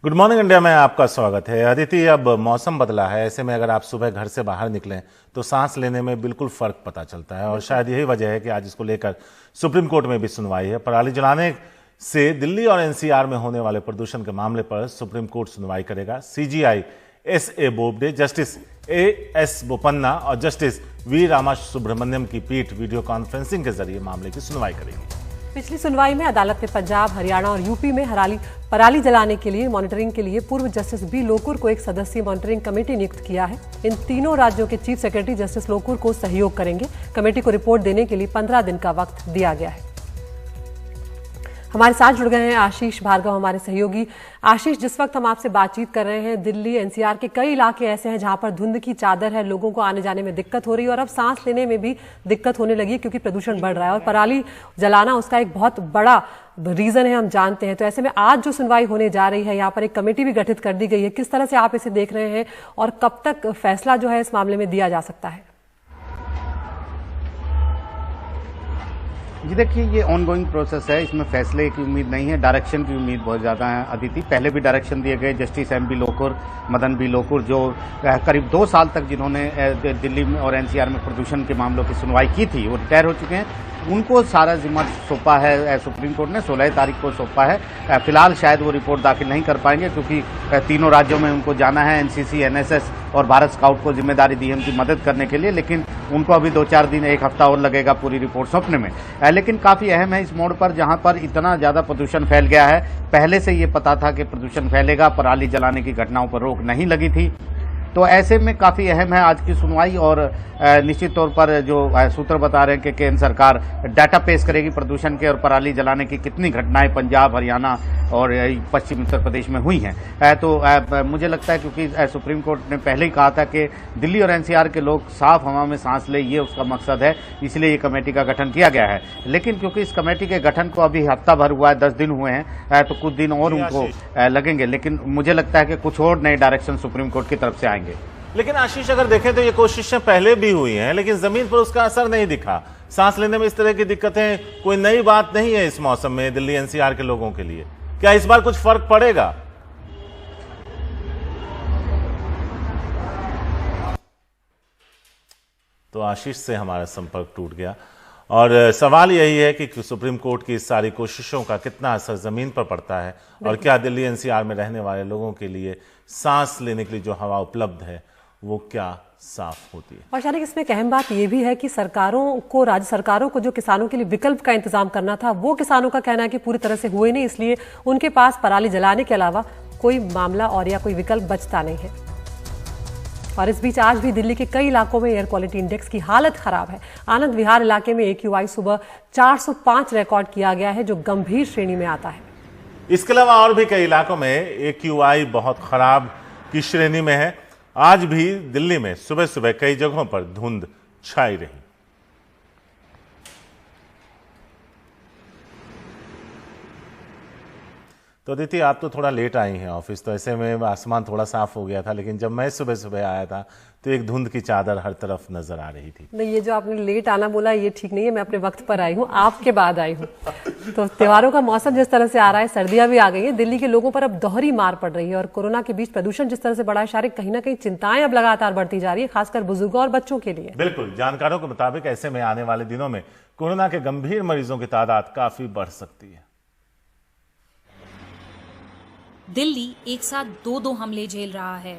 Good morning India में आपका स्वागत है। अदिति, अब मौसम बदला है, ऐसे में अगर आप सुबह घर से बाहर निकलें तो सांस लेने में बिल्कुल फर्क पता चलता है और शायद यही वजह है कि आज इसको लेकर सुप्रीम कोर्ट में भी सुनवाई है। पराली जलाने से दिल्ली और एनसीआर में होने वाले प्रदूषण के मामले पर सुप्रीम कोर्ट सुनवाई करेगा। CGI एस.ए. Bobde, justice AS. Bopanna और जस्टिस वी रामासुब्रमण्यम की पीठ वीडियो कॉन्फ्रेंसिंग के जरिए मामले की सुनवाई करेगी। पिछली सुनवाई में अदालत ने पंजाब, हरियाणा और यूपी में पराली जलाने के लिए मॉनिटरिंग के लिए पूर्व जस्टिस बी लोकुर को एक सदस्यीय मॉनिटरिंग कमेटी नियुक्त किया है। इन तीनों राज्यों के चीफ सेक्रेटरी जस्टिस लोकुर को सहयोग करेंगे। कमेटी को रिपोर्ट देने के लिए 15 दिन का वक्त दिया गया है। हमारे साथ जुड़ गए हैं आशीष भार्गव, हमारे सहयोगी। आशीष, जिस वक्त हम आपसे बातचीत कर रहे हैं, दिल्ली एनसीआर के कई इलाके ऐसे हैं जहां पर धुंध की चादर है, लोगों को आने जाने में दिक्कत हो रही है और अब सांस लेने में भी दिक्कत होने लगी है क्योंकि प्रदूषण बढ़ रहा है और पराली जलाना उसका एक बहुत बड़ा रीजन है, हम जानते हैं। तो ऐसे में आज जो सुनवाई होने जा रही है, यहाँ पर एक कमेटी भी गठित कर दी गई है। किस तरह से आप इसे देख रहे हैं और कब तक फैसला जो है इस मामले में दिया जा सकता है? जी देखिए, ये ऑनगोइंग प्रोसेस है, इसमें फैसले की उम्मीद नहीं है, डायरेक्शन की उम्मीद बहुत ज़्यादा है। अदिति, पहले भी डायरेक्शन दिए गए justice M B Lokur, Madan B Lokur, जो करीब 2 साल तक जिन्होंने दिल्ली में और एनसीआर में प्रदूषण के मामलों की सुनवाई की थी, वो रिटायर हो चुके हैं। उनको सारा जिम्मा सौंपा है सुप्रीम कोर्ट ने, 16 तारीख को सौंपा है। फिलहाल शायद वो रिपोर्ट दाखिल नहीं कर पाएंगे क्योंकि तीनों राज्यों में उनको जाना है। एनसीसी, एनएसएस और भारत स्काउट को जिम्मेदारी दी है उनकी मदद करने के लिए, लेकिन उनको अभी 2-4 दिन, 1 हफ्ता और लगेगा पूरी रिपोर्ट सौंपने में। लेकिन काफी अहम है इस मोड़ पर जहां पर इतना ज्यादा प्रदूषण फैल गया है। पहले से ये पता था कि प्रदूषण फैलेगा, पराली जलाने की घटनाओं पर रोक नहीं लगी थी, तो ऐसे में काफी अहम है आज की सुनवाई। और निश्चित तौर पर जो सूत्र बता रहे हैं कि केंद्र सरकार डाटा पेश करेगी प्रदूषण के और पराली जलाने की कितनी घटनाएं पंजाब, हरियाणा और पश्चिम उत्तर प्रदेश में हुई हैं। तो मुझे लगता है क्योंकि सुप्रीम कोर्ट ने पहले ही कहा था कि दिल्ली और एनसीआर के लोग साफ हवा में सांस ले, ये उसका मकसद है, इसलिए ये कमेटी का गठन किया गया है। लेकिन क्योंकि इस कमेटी के गठन को अभी हफ्ता भर हुआ है, 10 दिन हुए हैं, तो कुछ दिन और उनको लगेंगे। लेकिन मुझे लगता है कि कुछ और नए डायरेक्शन सुप्रीम कोर्ट की तरफ से आएंगे। लेकिन आशीष, अगर देखें तो ये कोशिशें पहले भी हुई हैं, लेकिन जमीन पर उसका असर नहीं दिखा। सांस लेने में इस तरह की दिक्कतें कोई नई बात नहीं है इस मौसम में दिल्ली एनसीआर के लोगों के लिए। क्या इस बार कुछ फर्क पड़ेगा? तो आशीष से हमारा संपर्क टूट गया और सवाल यही है कि सुप्रीम कोर्ट की इस सारी कोशिशों का कितना असर जमीन पर पड़ता है और क्या दिल्ली एनसीआर में रहने वाले लोगों के लिए सांस लेने के लिए जो हवा उपलब्ध है वो क्या साफ होती है। और शायद इसमें एक अहम बात यह भी है कि राज्य सरकारों को जो किसानों के लिए विकल्प का इंतजाम करना था, वो किसानों का कहना है कि पूरी तरह से हुए नहीं, इसलिए उनके पास पराली जलाने के अलावा कोई मामला और या कोई विकल्प बचता नहीं है। और इस बीच आज भी दिल्ली के कई इलाकों में एयर क्वालिटी इंडेक्स की हालत खराब है। आनंद विहार इलाके में AQI सुबह 405 रिकॉर्ड किया गया है, जो गंभीर श्रेणी में आता है। इसके अलावा और भी कई इलाकों में AQI बहुत खराब की श्रेणी में है। आज भी दिल्ली में सुबह सुबह कई जगहों पर धुंध छाई रही। तो अदिति, आप तो थोड़ा लेट आई हैं ऑफिस, तो ऐसे में आसमान थोड़ा साफ हो गया था, लेकिन जब मैं सुबह सुबह आया था तो एक धुंध की चादर हर तरफ नजर आ रही थी। नहीं, ये जो आपने लेट आना बोला ये ठीक नहीं है। मैं अपने वक्त पर आई हूँ, आपके बाद आई हूँ। तो त्योहारों का मौसम जिस तरह से आ रहा है, सर्दियां भी आ गई है, दिल्ली के लोगों पर अब दोहरी मार पड़ रही है और कोरोना के बीच प्रदूषण जिस तरह से बढ़ा है, शायद कहीं ना कहीं चिंताएं अब लगातार बढ़ती जा रही है, खासकर बुजुर्गों और बच्चों के लिए। बिल्कुल, जानकारों के मुताबिक ऐसे में आने वाले दिनों में कोरोना के गंभीर मरीजों की तादाद काफी बढ़ सकती है। दिल्ली एक साथ 2 हमले झेल रहा है।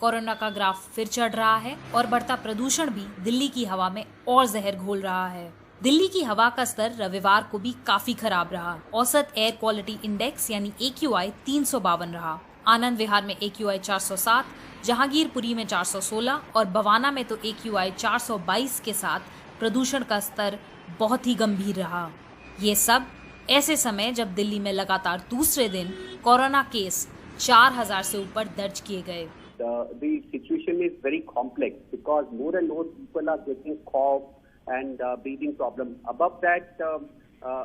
कोरोना का ग्राफ फिर चढ़ रहा है और बढ़ता प्रदूषण भी दिल्ली की हवा में और जहर घोल रहा है। दिल्ली की हवा का स्तर रविवार को भी काफी खराब रहा। औसत एयर क्वालिटी इंडेक्स यानी AQI 352 रहा। आनंद विहार में AQI 407, जहांगीरपुरी में 416 और बवाना में तो AQI 422 के साथ प्रदूषण का स्तर बहुत ही गंभीर रहा। ये सब ऐसे समय जब दिल्ली में लगातार दूसरे दिन कोरोना केस 4000 से ऊपर दर्ज किए गए। The situation is very complex because more and more people are getting cough and breathing problem. Above that,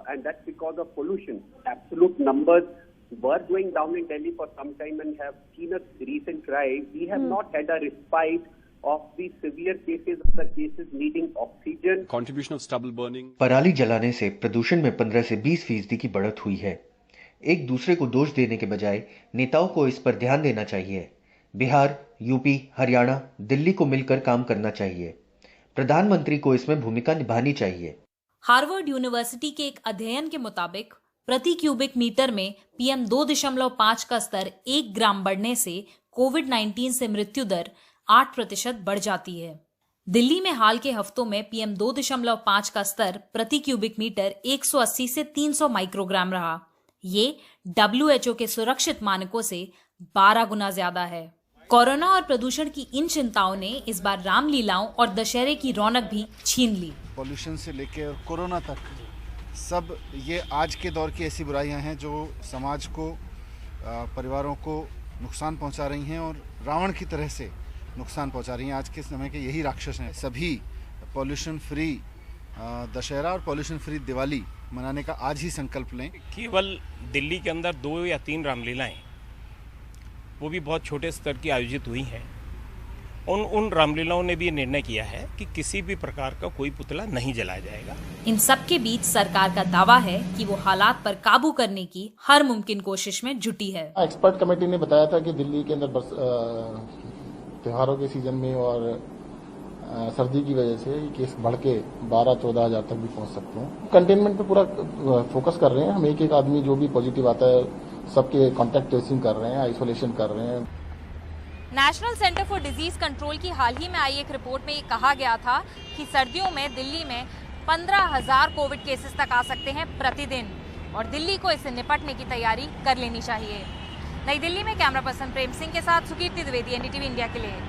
and that's because of pollution. Absolute numbers were going down in Delhi for some time and have seen a recent rise. We have not had a respite of the severe cases of the cases needing oxygen. Contribution of stubble burning. पराली जलाने से प्रदूषण में 15 से 20% की बढ़त हुई है। एक दूसरे को दोष देने के बजाय नेताओं को इस पर ध्यान देना चाहिए। बिहार, यूपी, हरियाणा, दिल्ली को मिलकर काम करना चाहिए। प्रधानमंत्री को इसमें भूमिका निभानी चाहिए। हार्वर्ड यूनिवर्सिटी के एक अध्ययन के मुताबिक प्रति क्यूबिक मीटर में PM 2.5 का स्तर 1 ग्राम बढ़ने से कोविड-19 से मृत्यु दर 8% बढ़ जाती है। दिल्ली में हाल के हफ्तों में PM 2.5 का स्तर प्रति क्यूबिक मीटर 180 से 300 माइक्रोग्राम रहा। ये WHO के सुरक्षित मानकों से 12 गुना ज्यादा है। कोरोना और प्रदूषण की इन चिंताओं ने इस बार रामलीलाओं और दशहरे की रौनक भी छीन ली। पॉल्यूशन से लेकर कोरोना तक सब ये आज के दौर की ऐसी बुराइयां हैं जो समाज को, परिवारों को नुकसान पहुंचा रही हैं और रावण की तरह से नुकसान पहुंचा रही हैं। आज के समय के यही राक्षस हैं। सभी पॉल्यूशन फ्री दशहरा और पॉल्यूशन फ्री दिवाली मनाने का आज ही संकल्प लें। केवल दिल्ली के अंदर 2 या 3 रामलीलाएं, वो भी बहुत छोटे स्तर की आयोजित हुई हैं। उन रामलीलाओं ने भी निर्णय किया है कि किसी भी प्रकार का कोई पुतला नहीं जलाया जाएगा। इन सब के बीच सरकार का दावा है कि वो हालात पर काबू करने की हर मुमकिन कोशिश में जुटी है। एक्सपर्ट कमेटी ने बताया था कि दिल्ली के अंदर त्योहारों के सीजन में और सर्दी की वजह से केस बढ़ के 12-14 हजार तक भी पहुंच सकते हैं। कंटेनमेंट पे पूरा फोकस कर रहे हैं हम। एक आदमी जो भी पॉजिटिव आता है सबके कॉन्टैक्ट ट्रेसिंग कर रहे हैं, आइसोलेशन कर रहे हैं। National centre for disease control की हाल ही में आई एक रिपोर्ट में कहा गया था कि सर्दियों में दिल्ली में 15,000 कोविड केसेस तक आ सकते हैं प्रतिदिन और दिल्ली को इससे निपटने की तैयारी कर लेनी चाहिए। नई दिल्ली में कैमरा पर्सन प्रेम सिंह के साथ सुकीर्ति द्विवेदी, NDTV इंडिया के लिए।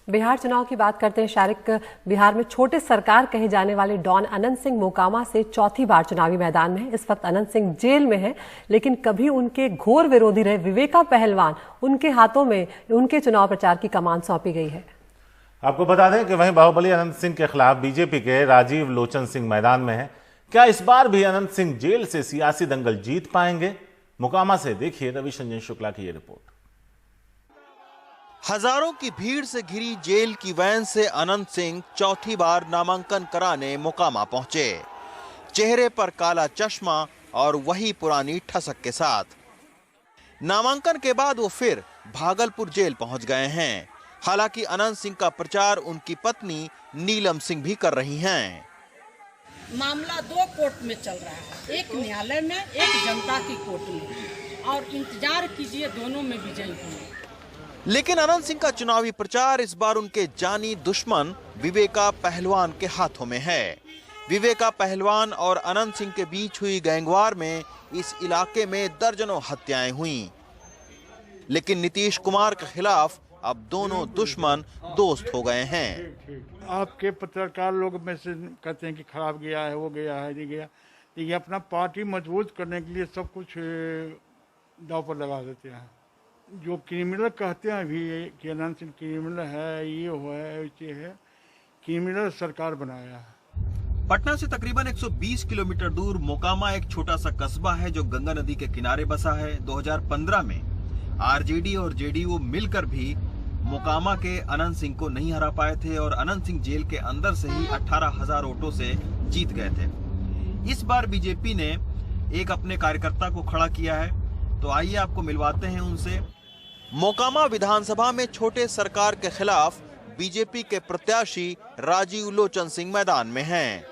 बिहार चुनाव की बात करते हैं शारिक। बिहार में छोटे सरकार कहे जाने वाले डॉन अनंत सिंह मोकामा से चौथी बार चुनावी मैदान में है। इस वक्त अनंत सिंह जेल में है, लेकिन कभी उनके घोर विरोधी रहे विवेका पहलवान, उनके हाथों में उनके चुनाव प्रचार की कमान सौंपी गई है। आपको बता दें कि वहीं बाहुबली अनंत सिंह के खिलाफ बीजेपी के राजीव लोचन सिंह मैदान में है। क्या इस बार भी अनंत सिंह जेल से सियासी दंगल जीत पाएंगे? मोकामा से देखिए रविशंजन शुक्ला की ये रिपोर्ट। हजारों की भीड़ से घिरी जेल की वैन से अनंत सिंह चौथी बार नामांकन कराने मोकामा पहुंचे। चेहरे पर काला चश्मा और वही पुरानी ठसक के साथ। नामांकन के बाद वो फिर भागलपुर जेल पहुंच गए हैं। हालांकि अनंत सिंह का प्रचार उनकी पत्नी नीलम सिंह भी कर रही हैं। मामला 2 कोर्ट में चल रहा है, एक न्यायालय में, एक जनता की कोर्ट में, और इंतजार कीजिए दोनों में विजयी होंगे। लेकिन अनंत सिंह का चुनावी प्रचार इस बार उनके जानी दुश्मन विवेका पहलवान के हाथों में है। विवेका पहलवान और अनंत सिंह के बीच हुई गैंगवार में इस इलाके में दर्जनों हत्याएं हुईं। लेकिन नीतीश कुमार के खिलाफ अब दोनों दुश्मन दोस्त हो गए हैं। आपके पत्रकार लोग में से कहते हैं कि खराब गया है, वो गया है, ये गया, ये अपना पार्टी मजबूत करने के लिए सब कुछ दांव पर लगा देते हैं। जो क्रिमिनल कहते हैं अभी कि अनंत सिंह क्रिमिनल है, ये है, क्रिमिनल सरकार बनाया है। पटना से तकरीबन 120 किलोमीटर दूर मोकामा एक छोटा सा कस्बा है जो गंगा नदी के किनारे बसा है। 2015 में आरजेडी और जेडीयू मिलकर भी मोकामा के अनंत सिंह को नहीं हरा पाए थे और अनंत सिंह जेल के अंदर से ही 18,000 वोटों से जीत गए थे। इस बार बीजेपी ने एक अपने कार्यकर्ता को खड़ा किया है, तो आइए आपको मिलवाते हैं उनसे। मोकामा विधानसभा में छोटे सरकार के खिलाफ बीजेपी के प्रत्याशी राजीव लोचन सिंह मैदान में हैं।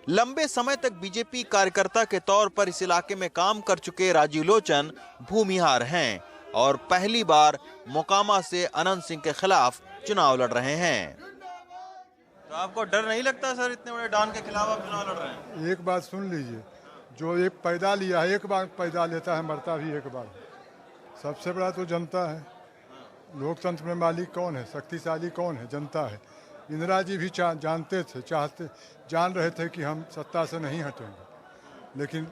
लंबे समय तक बीजेपी कार्यकर्ता के तौर पर इस इलाके में काम कर चुके राजीव लोचन भूमिहार हैं और पहली बार मोकामा से अनंत सिंह के खिलाफ चुनाव लड़ रहे हैं। तो आपको डर नहीं लगता सर, इतने बड़े डॉन के खिलाफ आप चुनाव लड़ रहे हैं? एक बात सुन लीजिए, जो एक पैदा लिया है एक बार पैदा लेता है, मरता भी एक बार। सबसे बड़ा तो जनता है। लोकतंत्र में मालिक कौन है, शक्तिशाली कौन है? जनता है। इंदिरा जी भी जानते थे, जान रहे थे कि हम सत्ता से नहीं हटेंगे, लेकिन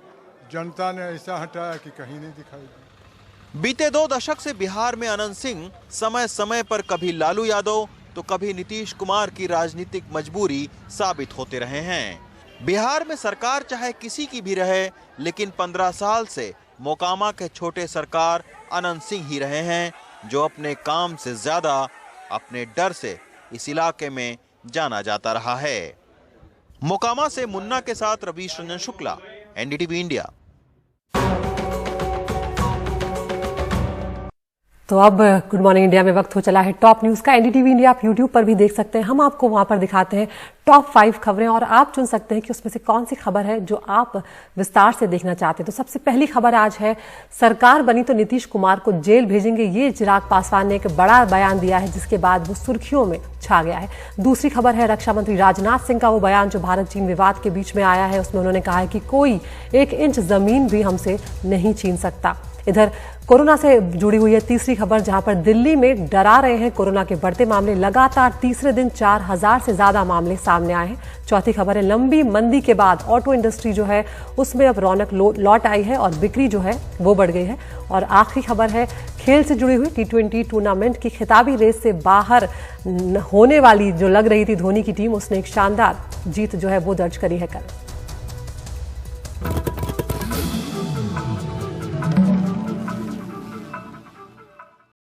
जनता ने ऐसा हटाया कि कहीं नहीं दिखाई दी। बीते 2 दशक से बिहार में अनंत सिंह समय समय पर कभी लालू यादव तो कभी नीतीश कुमार की राजनीतिक मजबूरी साबित होते रहे हैं। बिहार में सरकार चाहे किसी की भी रहे, लेकिन 15 साल से मोकामा के छोटे सरकार अनंत सिंह ही रहे हैं, जो अपने काम से ज्यादा अपने डर से इस इलाके में जाना जाता रहा है। मोकामा से मुन्ना के साथ रवीश रंजन शुक्ला, एनडीटीवी इंडिया। तो अब गुड मॉर्निंग इंडिया में वक्त हो चला है टॉप न्यूज का। एनडीटीवी इंडिया आप यूट्यूब पर भी देख सकते हैं, हम आपको वहां पर दिखाते हैं टॉप 5 खबरें और आप चुन सकते हैं कि उसमें से कौन सी खबर है जो आप विस्तार से देखना चाहते हैं। तो सबसे पहली खबर आज है, सरकार बनी तो नीतीश कुमार को जेल भेजेंगे, ये चिराग पासवान ने एक बड़ा बयान दिया है जिसके बाद वो सुर्खियों में छा गया है। दूसरी खबर है रक्षा मंत्री राजनाथ सिंह का वो बयान जो भारत चीन विवाद के बीच में आया है, उसमें उन्होंने कहा है कि कोई 1 इंच जमीन भी हमसे नहीं छीन सकता। इधर कोरोना से जुड़ी हुई है तीसरी खबर, जहां पर दिल्ली में डरा रहे हैं कोरोना के बढ़ते मामले। लगातार तीसरे दिन 4000 से ज्यादा मामले सामने आए हैं। चौथी खबर है, लंबी मंदी के बाद ऑटो इंडस्ट्री जो है उसमें अब रौनक लौट आई है और बिक्री जो है वो बढ़ गई है। और आखिरी खबर है, खेल से जुड़ी हुई T20 टूर्नामेंट की खिताबी रेस से बाहर होने वाली जो लग रही थी धोनी की टीम, उसने एक शानदार जीत जो है वो दर्ज करी है कल।